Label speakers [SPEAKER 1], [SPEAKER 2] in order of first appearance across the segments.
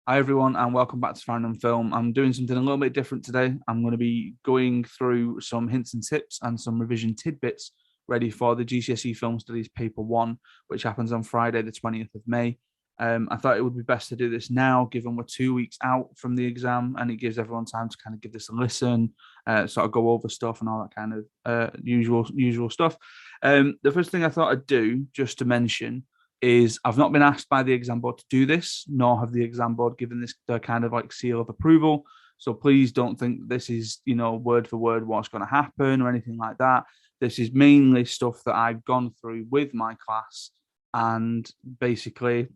[SPEAKER 1] Hi everyone, and welcome back to Farrand Film. I'm doing something a little bit different today. I'm going to be going through some hints and tips and some revision tidbits ready for the GCSE Film Studies Paper 1, which happens on Friday, the 20th of May. I thought it would be best to do this now, given we're 2 weeks out from the exam, and it gives everyone time to kind of give this a listen, sort of go over stuff and all that kind of usual stuff. The first thing I thought I'd do, just to mention, is I've not been asked by the exam board to do this, nor have the exam board given this the kind of like seal of approval. So please don't think this is, word for word what's going to happen or anything like that. This is mainly stuff that I've gone through with my class and basically,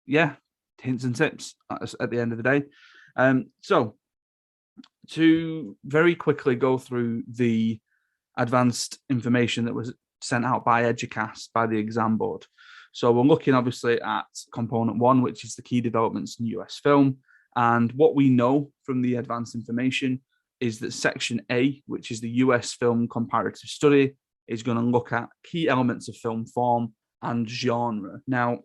[SPEAKER 1] yeah, hints and tips at the end of the day. So to very quickly go through the advanced information that was sent out by Educast by the exam board. So we're looking obviously at component 1, which is the key developments in US film. And what we know from the advanced information is that section A, which is the US film comparative study, is going to look at key elements of film form and genre. Now,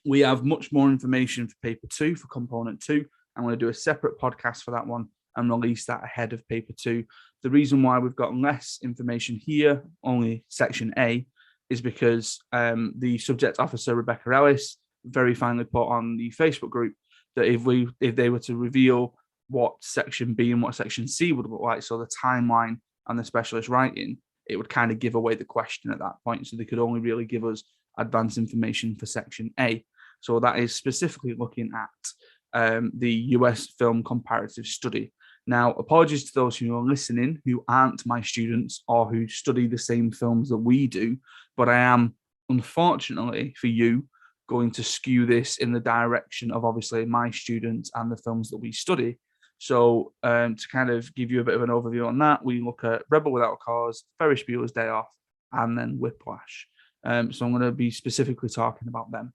[SPEAKER 1] we have much more information for paper 2, for component 2. I'm going to do a separate podcast for that one and release that ahead of paper 2. The reason why we've got less information here, only section A, is because the subject officer, Rebecca Ellis, very finely put on the Facebook group that if they were to reveal what section B and what section C would look like, so the timeline and the specialist writing, it would kind of give away the question at that point. So they could only really give us advanced information for section A. So that is specifically looking at the US film comparative study. Now, apologies to those who are listening who aren't my students or who study the same films that we do, but I am, unfortunately for you, going to skew this in the direction of obviously my students and the films that we study. So to kind of give you a bit of an overview on that, we look at Rebel Without a Cause, Ferris Bueller's Day Off, and then Whiplash. So I'm going to be specifically talking about them.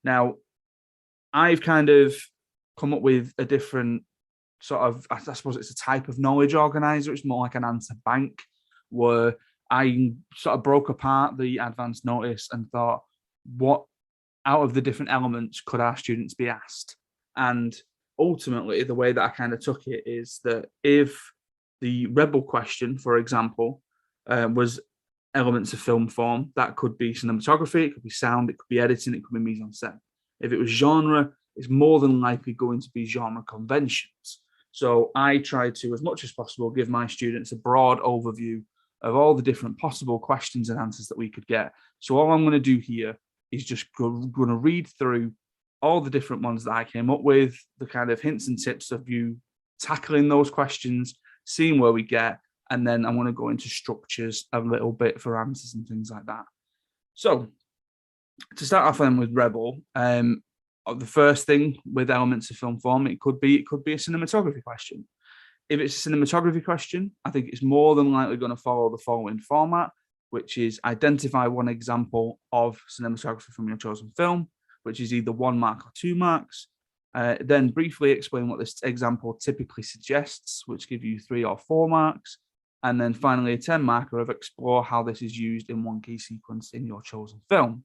[SPEAKER 1] Now, I've kind of come up with a different sort of, I suppose it's a type of knowledge organizer. It's more like an answer bank, where I sort of broke apart the advanced notice and thought, what out of the different elements could our students be asked? And ultimately, the way that I kind of took it is that if the Rebel question, for example, was elements of film form, that could be cinematography, it could be sound, it could be editing, it could be mise en scène. If it was genre, it's more than likely going to be genre conventions. So I try to, as much as possible, give my students a broad overview of all the different possible questions and answers that we could get. So all I'm going to do here is just going to read through all the different ones that I came up with, the kind of hints and tips of you tackling those questions, seeing where we get, and then I'm going to go into structures a little bit for answers and things like that. So to start off then with Rebel, the first thing with elements of film form, it could be a cinematography question. If it's a cinematography question, I think it's more than likely going to follow the following format, which is identify one example of cinematography from your chosen film, which is either 1 mark or 2 marks. Then briefly explain what this example typically suggests, which give you 3 or 4 marks. And then finally a 10 marker of explore how this is used in one key sequence in your chosen film.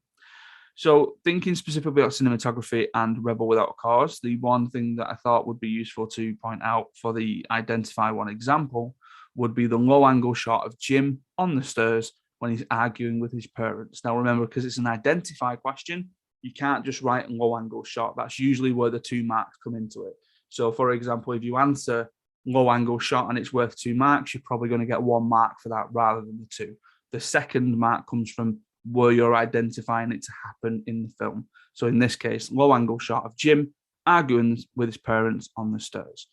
[SPEAKER 1] So thinking specifically about cinematography and Rebel Without a Cause, the one thing that I thought would be useful to point out for the identify one example would be the low angle shot of Jim on the stairs when he's arguing with his parents. Now remember, because it's an identify question, you can't just write a low angle shot. That's usually where the 2 marks come into it. So for example, if you answer low angle shot and it's worth 2 marks, you're probably going to get 1 mark for that rather than the 2. The second mark comes from where you're identifying it to happen in the film. So in this case, low angle shot of Jim arguing with his parents on the stairs.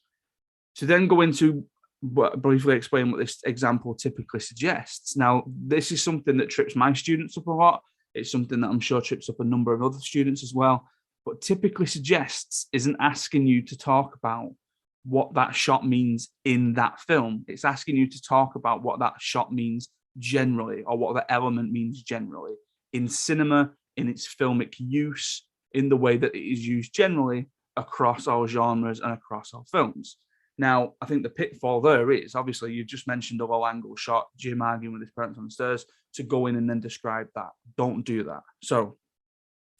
[SPEAKER 1] To then go into briefly explain what this example typically suggests. Now, this is something that trips my students up a lot. It's something that I'm sure trips up a number of other students as well. But typically suggests isn't asking you to talk about what that shot means in that film. It's asking you to talk about what that shot means generally, or what the element means generally in cinema, in its filmic use, in the way that it is used generally across all genres and across all films. Now, I think the pitfall there is, obviously, you just mentioned a low angle shot, Jim arguing with his parents on the stairs, to go in and then describe that. Don't do that. So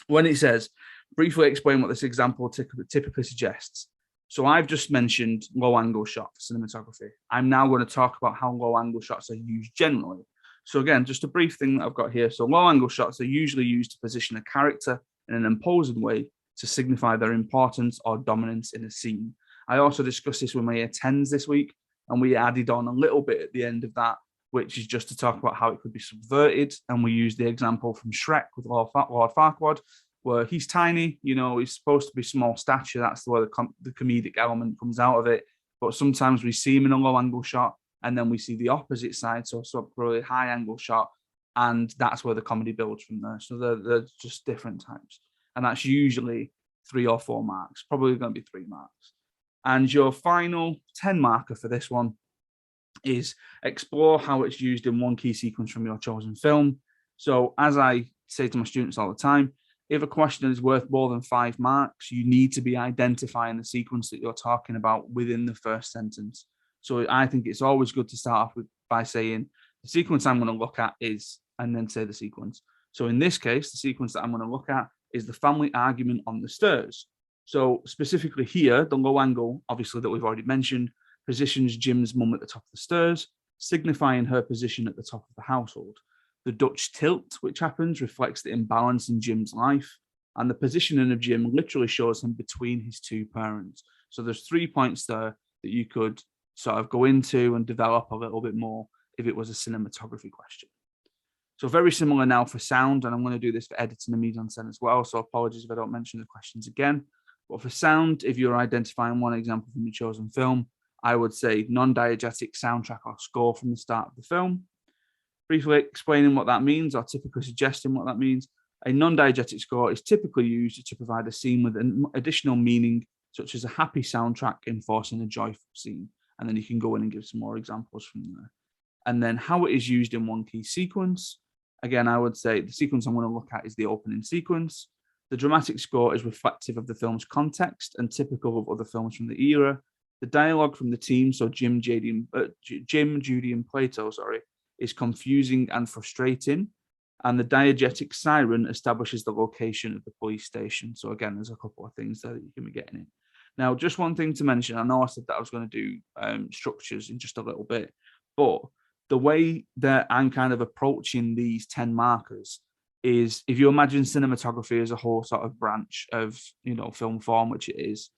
[SPEAKER 1] when it says, briefly explain what this example typically suggests. So I've just mentioned low angle shot for cinematography. I'm now going to talk about how low angle shots are used generally. So again, just a brief thing that I've got here. So low angle shots are usually used to position a character in an imposing way to signify their importance or dominance in a scene. I also discussed this with my year 10s this week, and we added on a little bit at the end of that, which is just to talk about how it could be subverted. And we used the example from Shrek with Lord Farquaad, where he's tiny, he's supposed to be small stature. That's where the comedic element comes out of it. But sometimes we see him in a low angle shot, and then we see the opposite side, so a really high angle shot, and that's where the comedy builds from there. So they're just different types. And that's usually 3 or 4 marks, probably going to be 3 marks. And your final 10 marker for this one is explore how it's used in one key sequence from your chosen film. So as I say to my students all the time, if a question is worth more than 5 marks, you need to be identifying the sequence that you're talking about within the first sentence. So I think it's always good to start off by saying the sequence I'm going to look at is, and then say the sequence. So in this case, the sequence that I'm going to look at is the family argument on the stairs. So specifically here, the low angle, obviously that we've already mentioned, positions Jim's mum at the top of the stairs, signifying her position at the top of the household. The Dutch tilt, which happens, reflects the imbalance in Jim's life, and the positioning of Jim literally shows him between his 2 parents. So there's 3 points there that you could sort of go into and develop a little bit more if it was a cinematography question. So very similar now for sound, and I'm going to do this for editing and mise-en-scène as well, so apologies if I don't mention the questions again. But for sound, if you're identifying one example from your chosen film, I would say non-diegetic soundtrack or score from the start of the film. Briefly explaining what that means, or typically suggesting what that means, a non-diegetic score is typically used to provide a scene with an additional meaning, such as a happy soundtrack enforcing a joyful scene. And then you can go in and give some more examples from there. And then how it is used in one key sequence. Again, I would say the sequence I'm going to look at is the opening sequence. The dramatic score is reflective of the film's context and typical of other films from the era. The dialogue from the team, so Jim, Judy, and Plato, is confusing and frustrating. And the diegetic siren establishes the location of the police station. So again, there's a couple of things there that you can be getting in. Now, just one thing to mention, I know I said that I was going to do structures in just a little bit, but the way that I'm kind of approaching these 10 markers is, if you imagine cinematography as a whole sort of branch of, film form, which it is,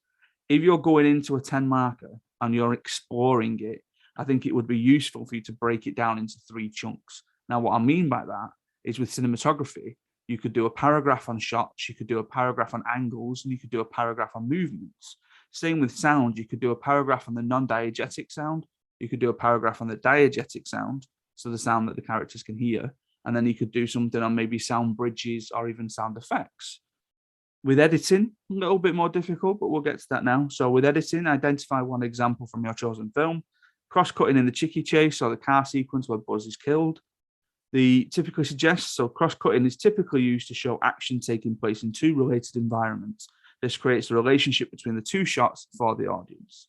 [SPEAKER 1] if you're going into a 10 marker and you're exploring it, I think it would be useful for you to break it down into 3 chunks. Now, what I mean by that is with cinematography, you could do a paragraph on shots, you could do a paragraph on angles, and you could do a paragraph on movements. Same with sound, you could do a paragraph on the non-diegetic sound, you could do a paragraph on the diegetic sound, so the sound that the characters can hear, and then you could do something on maybe sound bridges or even sound effects. With editing, a little bit more difficult, but we'll get to that now. So with editing, identify one example from your chosen film. Cross-cutting in the Chicky chase or the car sequence where Buzz is killed. The typically suggests, so cross-cutting is typically used to show action taking place in 2 related environments. This creates a relationship between the 2 shots for the audience.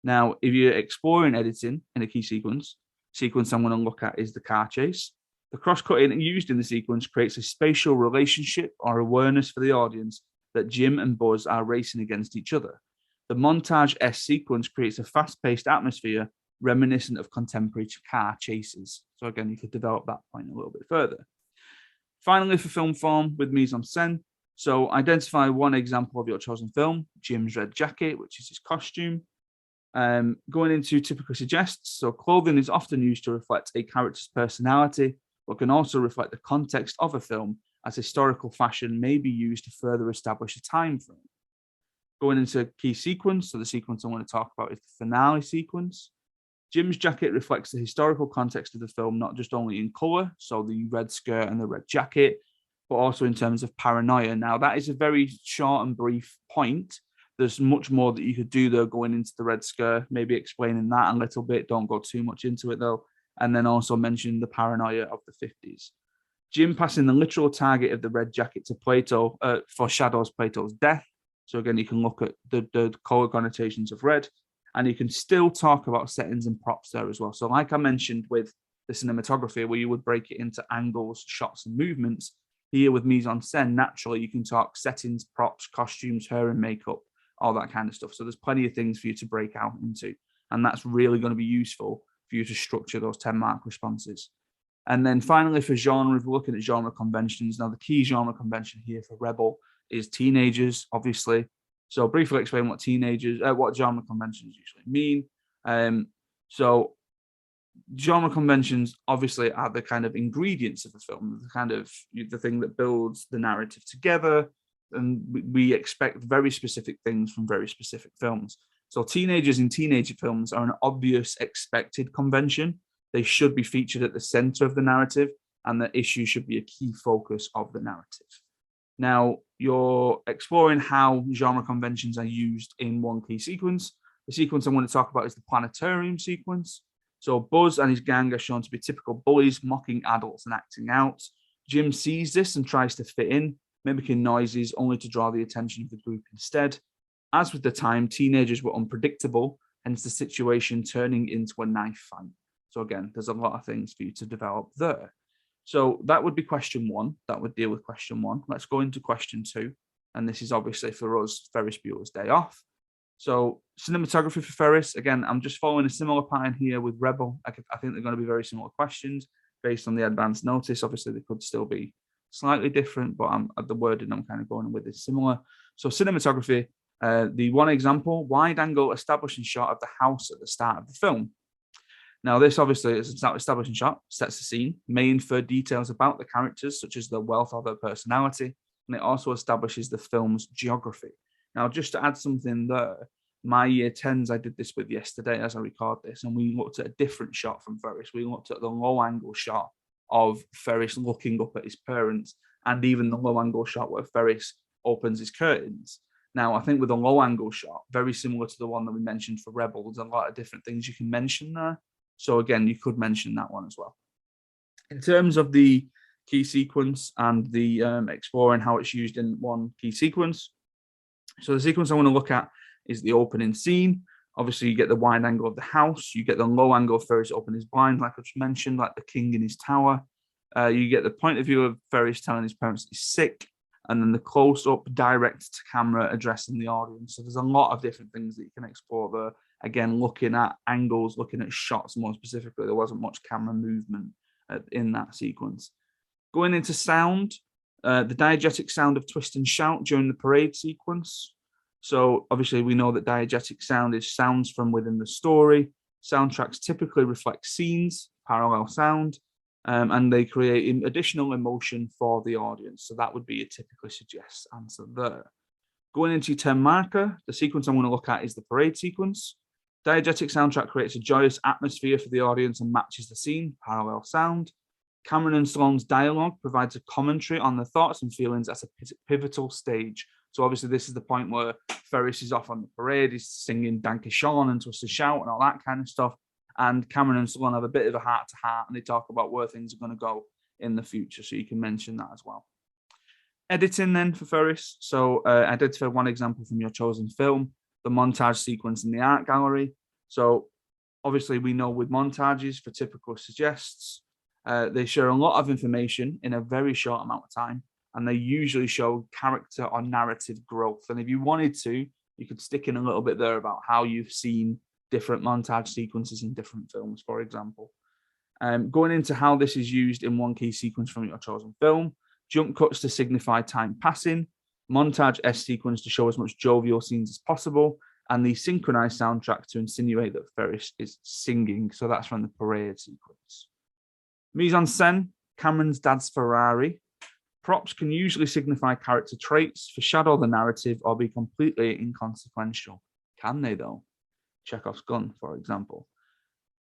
[SPEAKER 1] Now, if you're exploring editing in a key sequence I'm going to look at is the car chase. The cross-cutting used in the sequence creates a spatial relationship or awareness for the audience that Jim and Buzz are racing against each other. The montage-esque sequence creates a fast-paced atmosphere reminiscent of contemporary car chases. So again, you could develop that point a little bit further. Finally, for film form with mise-en-scène, so identify one example of your chosen film, Jim's red jacket, which is his costume. Going into typically suggests, so clothing is often used to reflect a character's personality, but can also reflect the context of a film, as historical fashion may be used to further establish a time frame. Going into key sequence, so the sequence I want to talk about is the finale sequence. Jim's jacket reflects the historical context of the film, not just only in color, so the red skirt and the red jacket, but also in terms of paranoia. Now, that is a very short and brief point. There's much more that you could do there going into the red skirt, maybe explaining that a little bit. Don't go too much into it, though. And then also mention the paranoia of the 50s. Jim passing the literal target of the red jacket to Plato foreshadows Plato's death. So again, you can look at the color connotations of red, and you can still talk about settings and props there as well. So like I mentioned with the cinematography, where you would break it into angles, shots, and movements, Here with mise-en-scène, naturally, you can talk settings, props, costumes, hair and makeup, all that kind of stuff. So there's plenty of things for you to break out into. And that's really going to be useful for you to structure those 10-mark responses. And then finally, for genre, if we're looking at genre conventions, now the key genre convention here for Rebel is teenagers, obviously. So briefly explain what genre conventions usually mean. So genre conventions obviously are the kind of ingredients of the film, the thing that builds the narrative together. And we expect very specific things from very specific films. So teenagers in teenager films are an obvious expected convention. They should be featured at the center of the narrative, and the issue should be a key focus of the narrative. Now, you're exploring how genre conventions are used in one key sequence. The sequence I want to talk about is the planetarium sequence. So Buzz and his gang are shown to be typical bullies, mocking adults and acting out. Jim sees this and tries to fit in, mimicking noises only to draw the attention of the group instead. As with the time, teenagers were unpredictable, hence the situation turning into a knife fight. So again, there's a lot of things for you to develop there. So that would be question one. That would deal with question one. Let's go into question two. And this is obviously for us, Ferris Bueller's Day Off. So cinematography for Ferris, again, I'm just following a similar pattern here with Rebel. I think they're going to be very similar questions based on the advance notice. Obviously, they could still be slightly different, but the wording I'm kind of going with is similar. So cinematography, the one example, wide angle establishing shot of the house at the start of the film. Now, this obviously is an establishing shot, sets the scene, may infer details about the characters, such as the wealth of their personality, and it also establishes the film's geography. Now, just to add something there, my year 10s I did this with yesterday as I record this, and we looked at a different shot from Ferris. We looked at the low angle shot of Ferris looking up at his parents, and even the low angle shot where Ferris opens his curtains. Now, I think with a low angle shot, very similar to the one that we mentioned for Rebel, there's a lot of different things you can mention there. So again, you could mention that one as well. In terms of the key sequence and the exploring how it's used in one key sequence. So the sequence I want to look at is the opening scene. Obviously, you get the wide angle of the house. You get the low angle of Ferris open his blind, like I just mentioned, like the king in his tower. You get the point of view of Ferris telling his parents he's sick, and then the close-up direct to camera addressing the audience. So there's a lot of different things that you can explore there. Again, looking at angles, looking at shots more specifically. There wasn't much camera movement in that sequence. Going into sound, the diegetic sound of twist and shout during the parade sequence. So obviously we know that diegetic sound is sounds from within the story. Soundtracks typically reflect scenes, parallel sound, and they create additional emotion for the audience. So that would be a typically suggest answer there. Going into your 10 marker, the sequence I'm going to look at is the parade sequence. Diegetic soundtrack creates a joyous atmosphere for the audience and matches the scene, parallel sound. Cameron and Stallone's dialogue provides a commentary on the thoughts and feelings at a pivotal stage. So obviously this is the point where Ferris is off on the parade, he's singing Danke Sean and Twist to Shout and all that kind of stuff. And Cameron and Stallone have a bit of a heart-to-heart and they talk about where things are going to go in the future. So you can mention that as well. Editing then for Ferris. So identify one example from your chosen film, the montage sequence in the art gallery. So obviously we know with montages for typical suggests, they share a lot of information in a very short amount of time, and they usually show character or narrative growth. And if you wanted to, you could stick in a little bit there about how you've seen different montage sequences in different films, for example. Going into how this is used in one key sequence from your chosen film, jump cuts to signify time passing, montage S sequence to show as much jovial scenes as possible, and the synchronized soundtrack to insinuate that Ferris is singing. So that's from the parade sequence. Mise-en-scène, Cameron's dad's Ferrari. Props can usually signify character traits, foreshadow the narrative, or be completely inconsequential. Can they, though? Chekhov's gun, for example.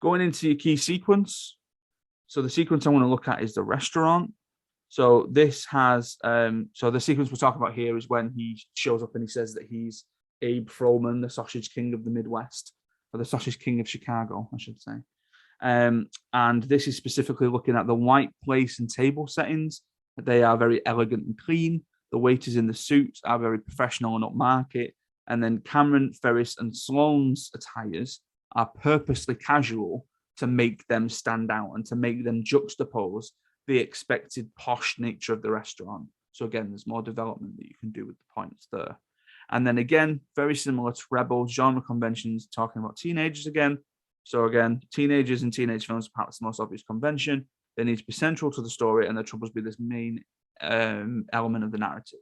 [SPEAKER 1] Going into your key sequence. So the sequence I want to look at is the restaurant. So this has, so the sequence we're talking about here is when he shows up and he says that he's Abe Froman, the sausage king of the Midwest, or the sausage king of Chicago, I should say. And this is specifically looking at the white place and table settings. They are very elegant and clean. The waiters in the suits are very professional and upmarket. And then Cameron, Ferris, and Stallone's attires are purposely casual to make them stand out and to make them juxtapose the expected posh nature of the restaurant. So again, there's more development that you can do with the points there. And then again, very similar to Rebel, genre conventions, talking about teenagers again. So again, teenagers and teenage films are perhaps the most obvious convention. They need to be central to the story, and their troubles be this main element of the narrative.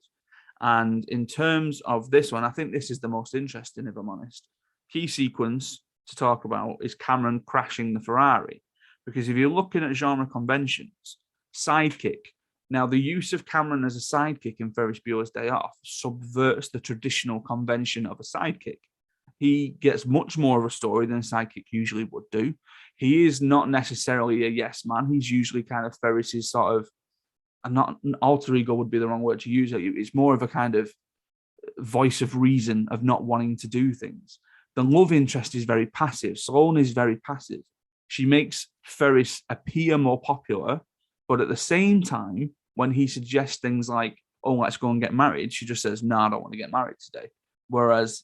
[SPEAKER 1] And in terms of this one, I think this is the most interesting, if I'm honest. Key sequence to talk about is Cameron crashing the Ferrari. Because if you're looking at genre conventions, sidekick. Now, the use of Cameron as a sidekick in Ferris Bueller's Day Off subverts the traditional convention of a sidekick. He gets much more of a story than a sidekick usually would do. He is not necessarily a yes man. He's usually kind of Ferris's sort of, and not an alter ego would be the wrong word to use. It's more of a kind of voice of reason of not wanting to do things. The love interest is very passive. Sloane is very passive. She makes Ferris appear more popular, but at the same time, when he suggests things like, oh, let's go and get married, she just says, no, I don't want to get married today. Whereas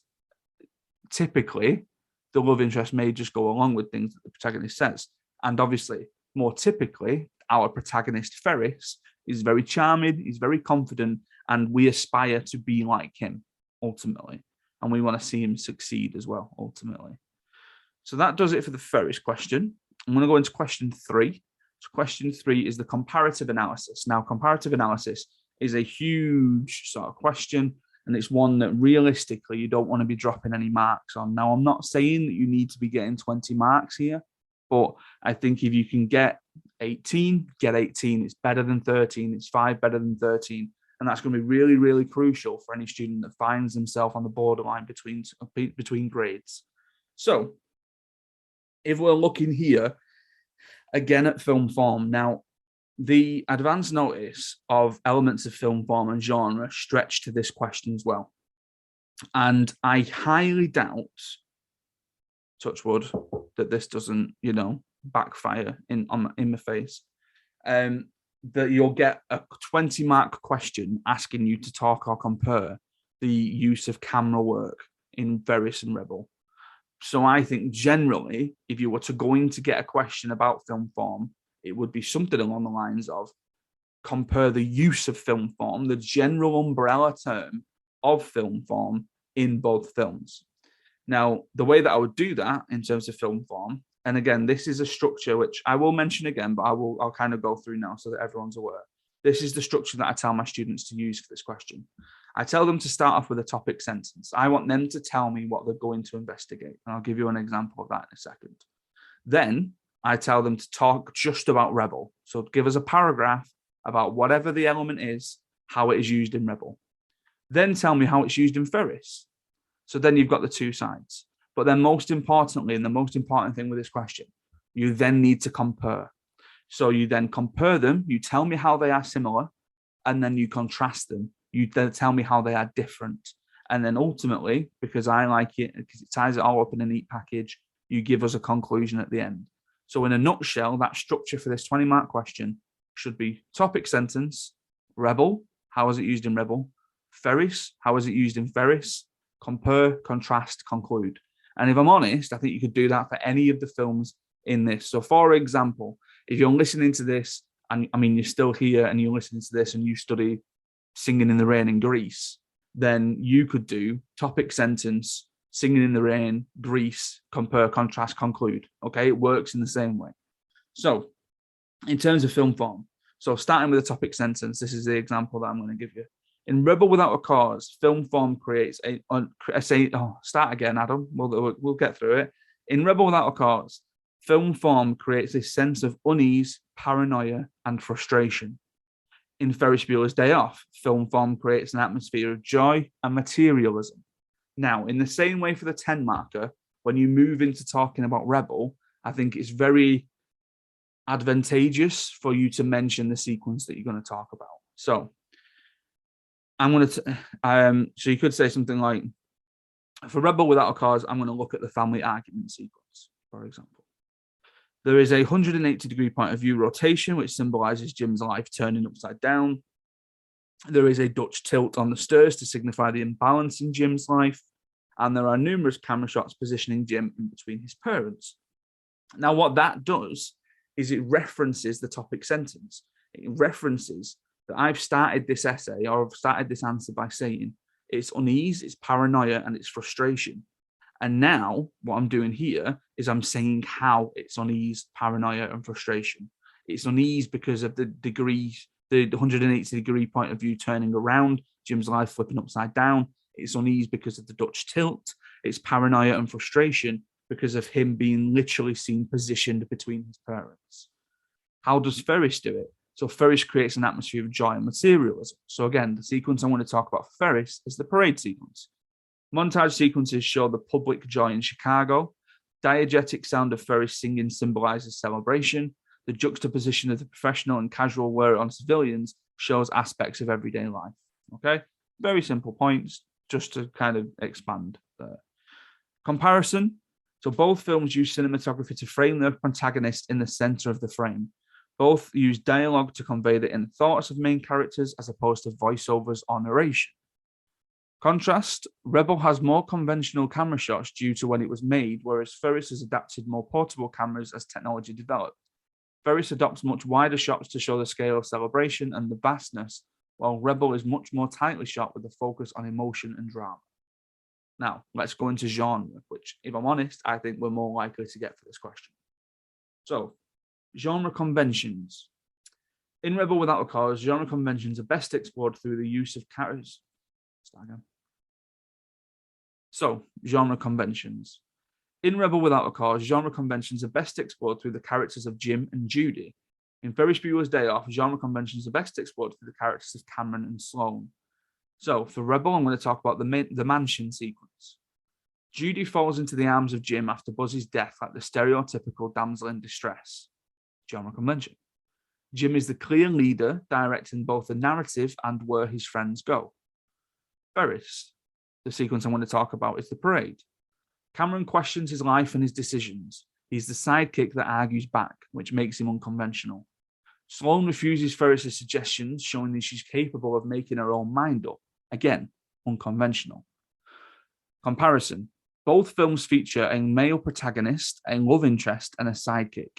[SPEAKER 1] typically, the love interest may just go along with things that the protagonist says. And obviously, more typically, our protagonist, Ferris, is very charming, he's very confident, and we aspire to be like him, ultimately. And we want to see him succeed as well, ultimately. So that does it for the Ferris question. I'm going to go into question 3. So question 3 is the comparative analysis. Now, comparative analysis is a huge sort of question, and it's one that realistically you don't want to be dropping any marks on. Now, I'm not saying that you need to be getting 20 marks here, but I think if you can get 18, get 18. It's better than 13. It's 5 better than 13. And that's going to be really, really crucial for any student that finds themselves on the borderline between grades. So if we're looking here, again at Filmform, now the advance notice of elements of Filmform and genre stretch to this question as well. And I highly doubt, touch wood, that this doesn't, backfire in my face, that you'll get a 20-mark question asking you to talk or compare the use of camera work in Ferris and Rebel. So I think generally, if you were going to get a question about Filmform, it would be something along the lines of compare the use of Filmform, the general umbrella term of Filmform in both films. Now, the way that I would do that in terms of Filmform, and again, this is a structure which I will mention again, but I'll kind of go through now so that everyone's aware. This is the structure that I tell my students to use for this question. I tell them to start off with a topic sentence. I want them to tell me what they're going to investigate. And I'll give you an example of that in a second. Then I tell them to talk just about Rebel. So give us a paragraph about whatever the element is, how it is used in Rebel. Then tell me how it's used in Ferris. So then you've got the two sides. But then most importantly, and the most important thing with this question, you then need to compare. So you then compare them, you tell me how they are similar, and then you contrast them. You then tell me how they are different. And then ultimately, because I like it, because it ties it all up in a neat package, you give us a conclusion at the end. So in a nutshell, that structure for this 20-mark question should be topic sentence, Rebel, how is it used in Rebel? Ferris, how is it used in Ferris? Compare, contrast, conclude. And if I'm honest, I think you could do that for any of the films in this. So for example, if you're listening to this, and I mean, you're still here and you're listening to this and you study Singing in the Rain in Greece, then you could do topic sentence, Singing in the Rain, Greece, compare, contrast, conclude. Okay, it works in the same way. So in terms of Filmform, so starting with a topic sentence, this is the example that I'm going to give you. In Rebel Without a Cause, Filmform creates start again, Adam. We'll get through it. In Rebel Without a Cause, Filmform creates a sense of unease, paranoia, and frustration. In Ferris Bueller's Day Off, Filmform creates an atmosphere of joy and materialism. Now, in the same way for the 10-marker, when you move into talking about Rebel, I think it's very advantageous for you to mention the sequence that you're going to talk about. So I'm going to, so you could say something like, for Rebel Without a Cause, I'm going to look at the family argument sequence, for example. There is a 180-degree point of view rotation, which symbolizes Jim's life turning upside down. There is a Dutch tilt on the stairs to signify the imbalance in Jim's life. And there are numerous camera shots positioning Jim in between his parents. Now, what that does is it references the topic sentence. It references that I've started this essay or I've started this answer by saying it's unease, it's paranoia, and it's frustration. And now what I'm doing here is I'm saying how it's unease, paranoia, and frustration. It's unease because of the 180-degree point of view turning around, Jim's life flipping upside down. It's unease because of the Dutch tilt. It's paranoia and frustration because of him being literally seen positioned between his parents. How does Ferris do it? So Ferris creates an atmosphere of joy and materialism. So again, the sequence I want to talk about for Ferris is the parade sequence. Montage sequences show the public joy in Chicago. Diegetic sound of Ferris singing symbolizes celebration. The juxtaposition of the professional and casual wear on civilians shows aspects of everyday life. Okay, very simple points just to kind of expand there. Comparison. So both films use cinematography to frame the protagonist in the center of the frame. Both use dialogue to convey the inner thoughts of main characters as opposed to voiceovers or narration. Contrast, Rebel has more conventional camera shots due to when it was made, whereas Ferris has adapted more portable cameras as technology developed. Ferris adopts much wider shots to show the scale of celebration and the vastness, while Rebel is much more tightly shot with a focus on emotion and drama. Now, let's go into genre, which, if I'm honest, I think we're more likely to get for this question. So, genre conventions. In Rebel Without a Cause, genre conventions are best explored through the use of characters. So, genre conventions. In Rebel Without a Cause, genre conventions are best explored through the characters of Jim and Judy. In Ferris Bueller's Day Off, genre conventions are best explored through the characters of Cameron and Sloane. So, for Rebel, I'm going to talk about the mansion sequence. Judy falls into the arms of Jim after Buzzy's death like the stereotypical damsel in distress. Genre convention. Jim is the clear leader, directing both the narrative and where his friends go. Ferris. The sequence I want to talk about is the parade. Cameron questions his life and his decisions. He's the sidekick that argues back, which makes him unconventional. Sloane refuses Ferris's suggestions, showing that she's capable of making her own mind up. Again, unconventional. Comparison. Both films feature a male protagonist, a love interest, and a sidekick.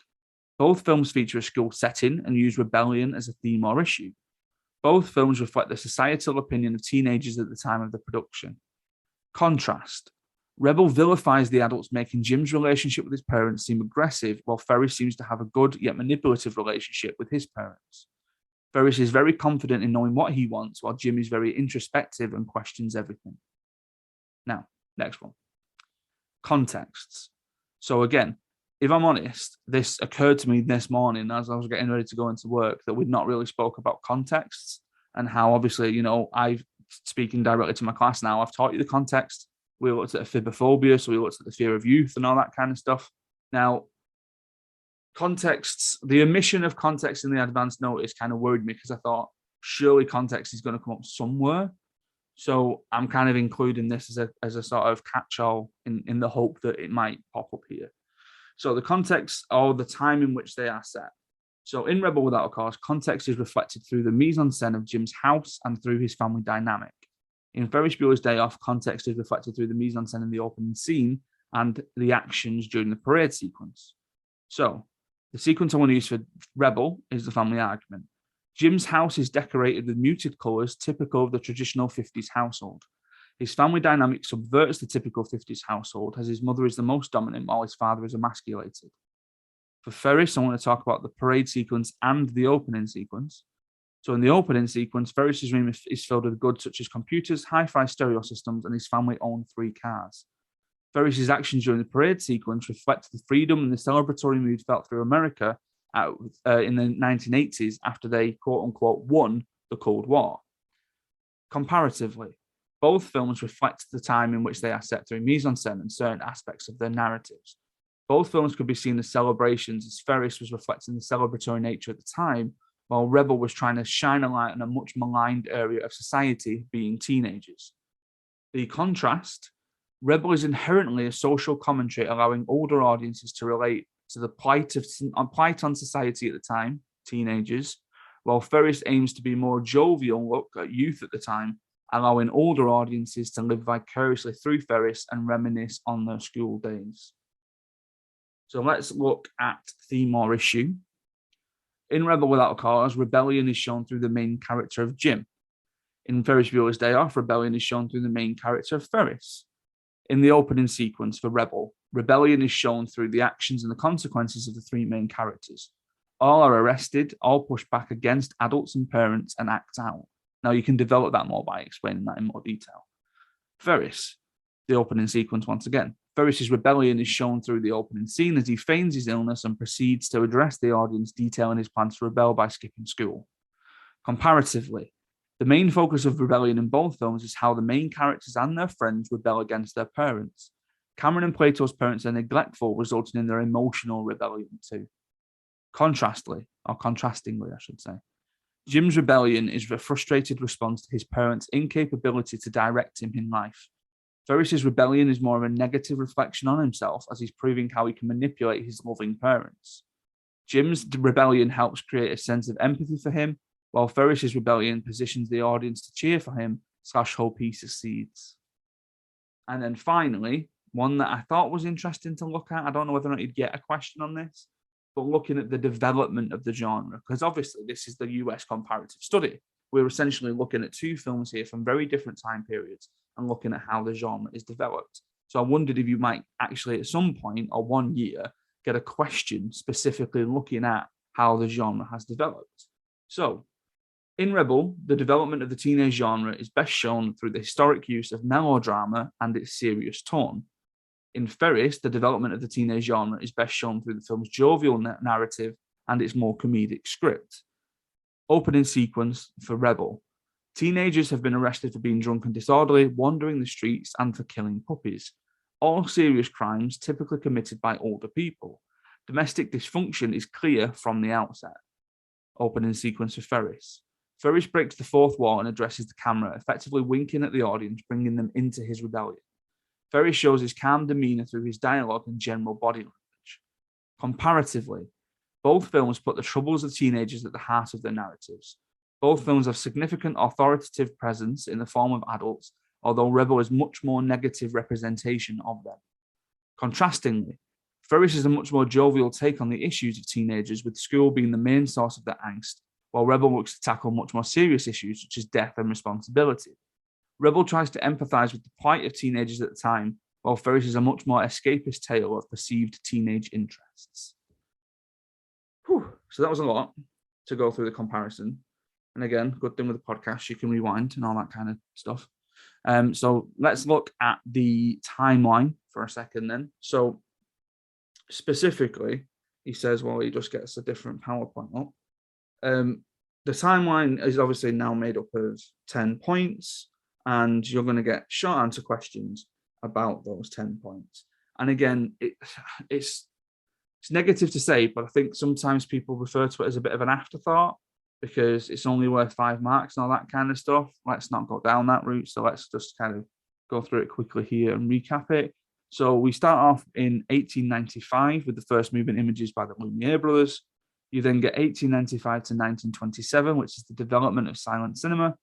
[SPEAKER 1] Both films feature a school setting and use rebellion as a theme or issue. Both films reflect the societal opinion of teenagers at the time of the production. Contrast. Rebel vilifies the adults, making Jim's relationship with his parents seem aggressive, while Ferris seems to have a good yet manipulative relationship with his parents. Ferris is very confident in knowing what he wants, while Jim is very introspective and questions everything. Now, next one. Contexts. So again, if I'm honest, this occurred to me this morning as I was getting ready to go into work that we'd not really spoke about contexts and how obviously, I've speaking directly to my class now, I've taught you the context. We looked at phibophobia, so we looked at the fear of youth and all that kind of stuff. Now, contexts, the omission of context in the advanced notice kind of worried me because I thought surely context is going to come up somewhere. So I'm kind of including this as a sort of catch-all in the hope that it might pop up here. So the context or the time in which they are set. So in Rebel Without a Cause, context is reflected through the mise-en-scène of Jim's house and through his family dynamic. In Ferris Bueller's Day Off, context is reflected through the mise-en-scène in the opening scene and the actions during the parade sequence. So the sequence I want to use for Rebel is the family argument. Jim's house is decorated with muted colours typical of the traditional 50s household. His family dynamic subverts the typical 50s household as his mother is the most dominant while his father is emasculated. For Ferris, I want to talk about the parade sequence and the opening sequence. So in the opening sequence, Ferris's room is filled with goods such as computers, hi-fi stereo systems, and his family own 3 cars. Ferris's actions during the parade sequence reflect the freedom and the celebratory mood felt through America in the 1980s after they, quote-unquote, won the Cold War. Comparatively, both films reflect the time in which they are set through mise-en-scène and certain aspects of their narratives. Both films could be seen as celebrations, as Ferris was reflecting the celebratory nature at the time, while Rebel was trying to shine a light on a much maligned area of society, being teenagers. The contrast, Rebel is inherently a social commentary allowing older audiences to relate to the plight on society at the time, teenagers, while Ferris aims to be more jovial look at youth at the time, allowing older audiences to live vicariously through Ferris and reminisce on their school days. So let's look at theme or issue. In Rebel Without a Cause, rebellion is shown through the main character of Jim. In Ferris Bueller's Day Off, rebellion is shown through the main character of Ferris. In the opening sequence for Rebel, rebellion is shown through the actions and the consequences of the three main characters. All are arrested, all push back against adults and parents and act out. Now you can develop that more by explaining that in more detail. Ferris, the opening sequence once again. Ferris's rebellion is shown through the opening scene as he feigns his illness and proceeds to address the audience, detailing his plans to rebel by skipping school. Comparatively, the main focus of rebellion in both films is how the main characters and their friends rebel against their parents. Cameron and Plato's parents are neglectful, resulting in their emotional rebellion too. Contrastingly, I should say, Jim's rebellion is a frustrated response to his parents' incapability to direct him in life. Ferris's rebellion is more of a negative reflection on himself as he's proving how he can manipulate his loving parents. Jim's rebellion helps create a sense of empathy for him, while Ferris's rebellion positions the audience to cheer for him / hope he succeeds. And then finally, one that I thought was interesting to look at, I don't know whether or not you'd get a question on this, but looking at the development of the genre, because obviously this is the US comparative study. We're essentially looking at two films here from very different time periods and looking at how the genre is developed. So I wondered if you might actually at some point or 1 year get a question specifically looking at how the genre has developed. So in Rebel, the development of the teenage genre is best shown through the historic use of melodrama and its serious tone. In Ferris, the development of the teenage genre is best shown through the film's jovial narrative and its more comedic script. Opening sequence for Rebel. Teenagers have been arrested for being drunk and disorderly, wandering the streets, and for killing puppies. All serious crimes typically committed by older people. Domestic dysfunction is clear from the outset. Opening sequence for Ferris. Ferris breaks the fourth wall and addresses the camera, effectively winking at the audience, bringing them into his rebellion. Ferris shows his calm demeanor through his dialogue and general body language. Comparatively, both films put the troubles of teenagers at the heart of their narratives. Both films have significant authoritative presence in the form of adults, although Rebel is much more negative representation of them. Contrastingly, Ferris is a much more jovial take on the issues of teenagers, with school being the main source of their angst, while Rebel looks to tackle much more serious issues such as death and responsibility. Rebel tries to empathize with the plight of teenagers at the time, while Ferris is a much more escapist tale of perceived teenage interests. So that was a lot to go through the comparison. And again, good thing with the podcast, you can rewind and all that kind of stuff. So let's look at the timeline for a second then. So specifically, he says, well, he just gets a different PowerPoint up. The timeline is obviously now made up of 10 points, and you're going to get short answer questions about those 10 points. And again, it's negative to say, but I think sometimes people refer to it as a bit of an afterthought because it's only worth 5 marks and all that kind of stuff. Let's not go down that route. So let's just kind of go through it quickly here and recap it. So we start off in 1895 with the first moving images by the Lumiere brothers. You then get 1895 to 1927, which is the development of silent cinema,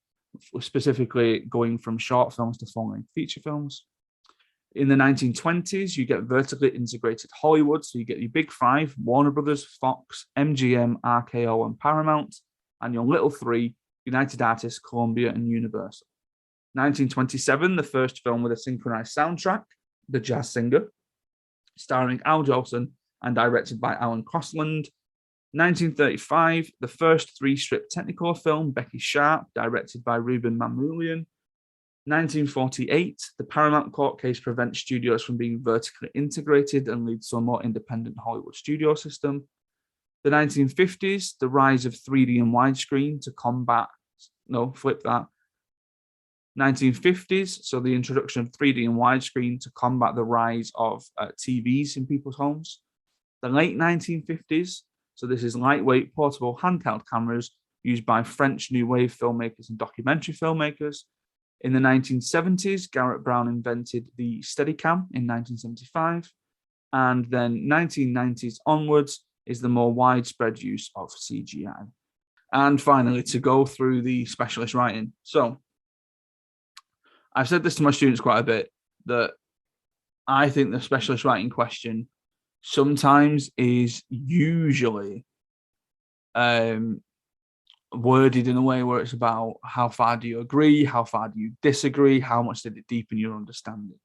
[SPEAKER 1] specifically going from short films to full-length feature films. In the 1920s, you get vertically integrated Hollywood. So you get your big five, Warner Brothers, Fox, MGM, RKO, and Paramount, and your little three, United Artists, Columbia, and Universal. 1927, the first film with a synchronized soundtrack, The Jazz Singer, starring Al Jolson and directed by Alan Crosland. 1935, the first 3-strip Technicolor film, Becky Sharp, directed by Ruben Mamoulian. 1948, the Paramount court case prevents studios from being vertically integrated and leads to a more independent Hollywood studio system. The 1950s, the rise of 3D and widescreen to combat, 1950s, so the introduction of 3D and widescreen to combat the rise of TVs in people's homes. The late 1950s, so this is lightweight portable handheld cameras used by French New Wave filmmakers and documentary filmmakers. In the 1970s, Garrett Brown invented the Steadicam in 1975. And then 1990s onwards is the more widespread use of CGI. And finally, to go through the specialist writing. So I've said this to my students quite a bit, that I think the specialist writing question sometimes is usually worded in a way where it's about how far do you agree, how far do you disagree, how much did it deepen your understanding.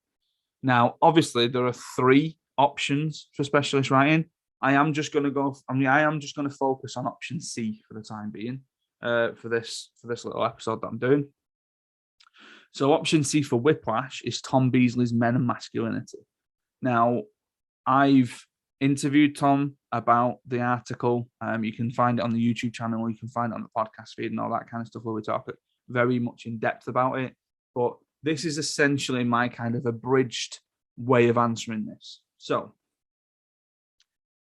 [SPEAKER 1] Now, obviously, there are 3 options for specialist writing. I am just going to focus on option C for the time being, for this little episode that I'm doing. So option C for Whiplash is Tom Beasley's Men and Masculinity. Now, I've interviewed Tom about the article. You can find it on the YouTube channel. You can find it on the podcast feed and all that kind of stuff where we talk very much in depth about it. But this is essentially my kind of abridged way of answering this. So,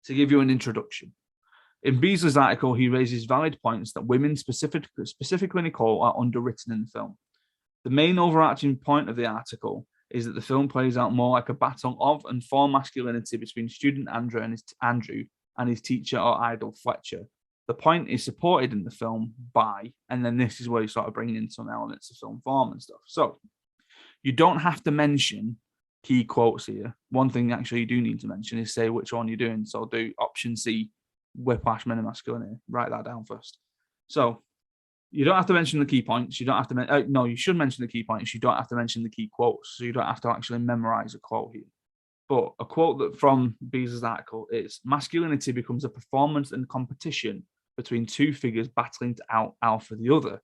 [SPEAKER 1] to give you an introduction, in Beasley's article, he raises valid points that women, specifically Nicole, are underwritten in the film. The main overarching point of the article is that the film plays out more like a battle of and for masculinity between student Andrew and his teacher or idol Fletcher. The point is supported in the film by, and then this is where you sort of bring in some elements of Filmform and stuff. So you don't have to mention key quotes here. One thing actually you do need to mention is say which one you're doing. So do option C, Whiplash, Men and Masculinity. Write that down first. So you don't have to mention the key points. You don't have to no, you should mention the key points. You don't have to mention the key quotes. So you don't have to actually memorize a quote here. But a quote that from Beasley's article is, masculinity becomes a performance and competition between 2 figures battling to out-alpha the other.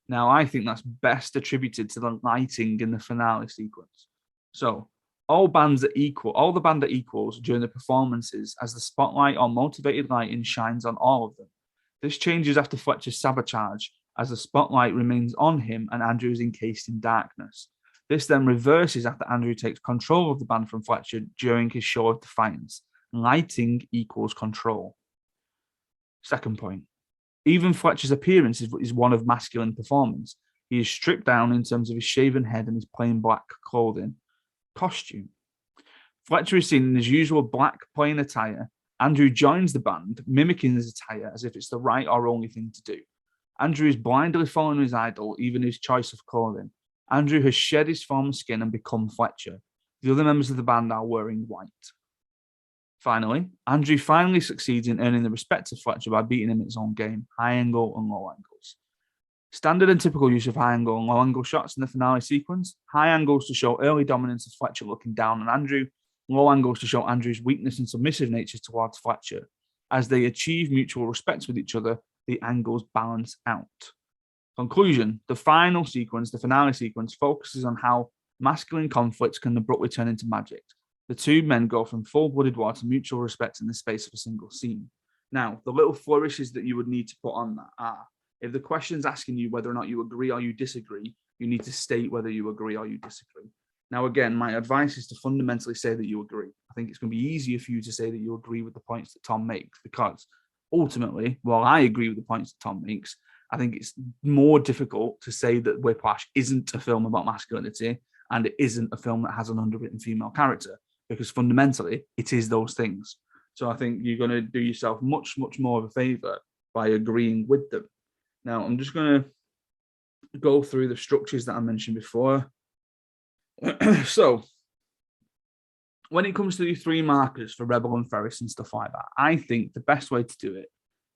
[SPEAKER 1] Now, I think that's best attributed to the lighting in the finale sequence. So all the band are equals during the performances as the spotlight or motivated lighting shines on all of them. This changes after Fletcher's sabotage, as the spotlight remains on him and Andrew is encased in darkness. This then reverses after Andrew takes control of the band from Fletcher during his show of defiance. Lighting equals control. Second point. Even Fletcher's appearance is one of masculine performance. He is stripped down in terms of his shaven head and his plain black clothing. Costume. Fletcher is seen in his usual black plain attire. Andrew joins the band, mimicking his attire as if it's the right or only thing to do. Andrew is blindly following his idol, even his choice of clothing. Andrew has shed his former skin and become Fletcher. The other members of the band are wearing white. Finally, Andrew finally succeeds in earning the respect of Fletcher by beating him at his own game, high angle and low angles. Standard and typical use of high angle and low angle shots in the finale sequence. High angles to show early dominance of Fletcher looking down on Andrew. Low angles to show Andrew's weakness and submissive nature towards Fletcher. As they achieve mutual respect with each other, the angles balance out. Conclusion, the finale sequence, focuses on how masculine conflicts can abruptly turn into magic. The 2 men go from full-blooded war to mutual respect in the space of a single scene. Now, the little flourishes that you would need to put on that are, if the question's asking you whether or not you agree or you disagree, you need to state whether you agree or you disagree. Now, again, my advice is to fundamentally say that you agree. I think it's going to be easier for you to say that you agree with the points that Tom makes, because ultimately, while I agree with the points that Tom makes, I think it's more difficult to say that Whiplash isn't a film about masculinity and it isn't a film that has an underwritten female character, because fundamentally it is those things. So I think you're going to do yourself much, much more of a favor by agreeing with them. Now, I'm just going to go through the structures that I mentioned before. So when it comes to the 3 markers for Rebel and Ferris and stuff like that, I think the best way to do it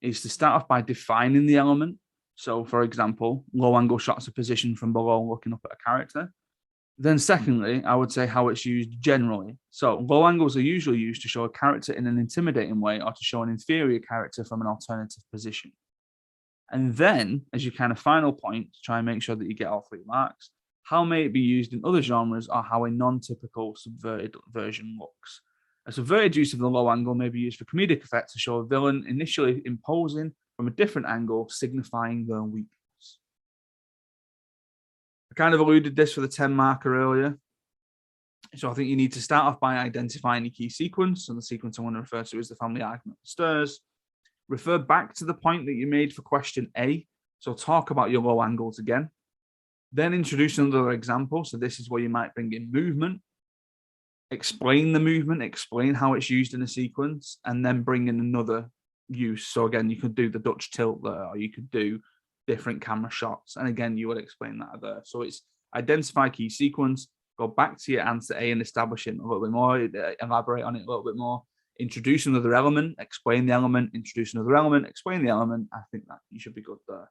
[SPEAKER 1] is to start off by defining the element. So, for example, low angle shots are positioned from below looking up at a character. Then secondly, I would say how it's used generally. So low angles are usually used to show a character in an intimidating way or to show an inferior character from an alternative position. And then, as your kind of final point, to try and make sure that you get all 3 marks, how may it be used in other genres or how a non-typical subverted version looks. A subverted use of the low angle may be used for comedic effect to show a villain initially imposing from a different angle, signifying their weakness. I kind of alluded this for the 10 marker earlier. So I think you need to start off by identifying your key sequence, and the sequence I want to refer to is the family argument stairs. Refer back to the point that you made for question A. So talk about your low angles again. Then introduce another example. So this is where you might bring in movement. Explain the movement, explain how it's used in a sequence, and then bring in another use. So again, you could do the Dutch tilt there, or you could do different camera shots. And again, you would explain that there. So it's identify key sequence, go back to your answer A and establish it a little bit more, elaborate on it a little bit more. introduce another element, explain the element, introduce another element, explain the element. I think that you should be good there.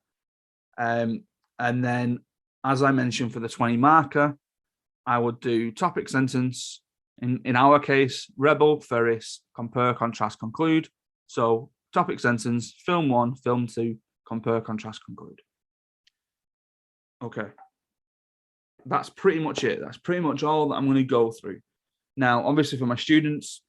[SPEAKER 1] And then, as I mentioned, for the 20 marker, I would do topic sentence. In our case, rebel, Ferris, compare, contrast, conclude. So topic sentence, film 1, film 2, compare, contrast, conclude. Okay. That's pretty much it. That's pretty much all that I'm going to go through. Now, obviously, for my students,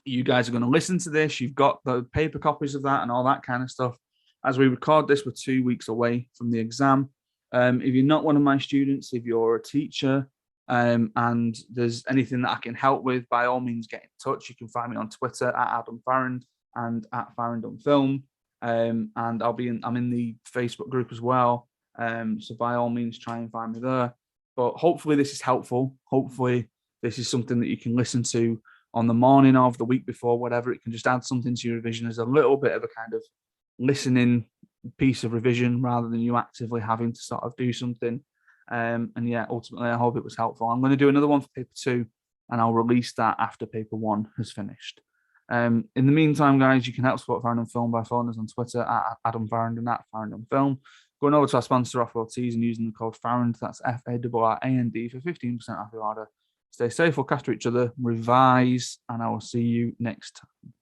[SPEAKER 1] you guys are going to listen to this. You've got the paper copies of that and all that kind of stuff. As we record this, we're 2 weeks away from the exam. If you're not one of my students, if you're a teacher, and there's anything that I can help with, by all means, get in touch. You can find me on Twitter at Adam Farrand and at Farrand on Film. And I'm in the Facebook group as well. So by all means, try and find me there. But hopefully this is helpful. Hopefully this is something that you can listen to on the morning of, the week before, whatever. It can just add something to your revision as a little bit of a kind of listening piece of revision rather than you actively having to sort of do something. And yeah, ultimately, I hope it was helpful. I'm going to do another one for paper 2, and I'll release that after paper 1 has finished. In the meantime, guys, you can help support Farrand on Film by following us on Twitter at Adam Farrand and at Farrand on Film. Going over to our sponsor, Off-Road Tees, and using the code Farrand, that's FARRAND, for 15% off your order. Stay safe, look after each other, revise, and I will see you next time.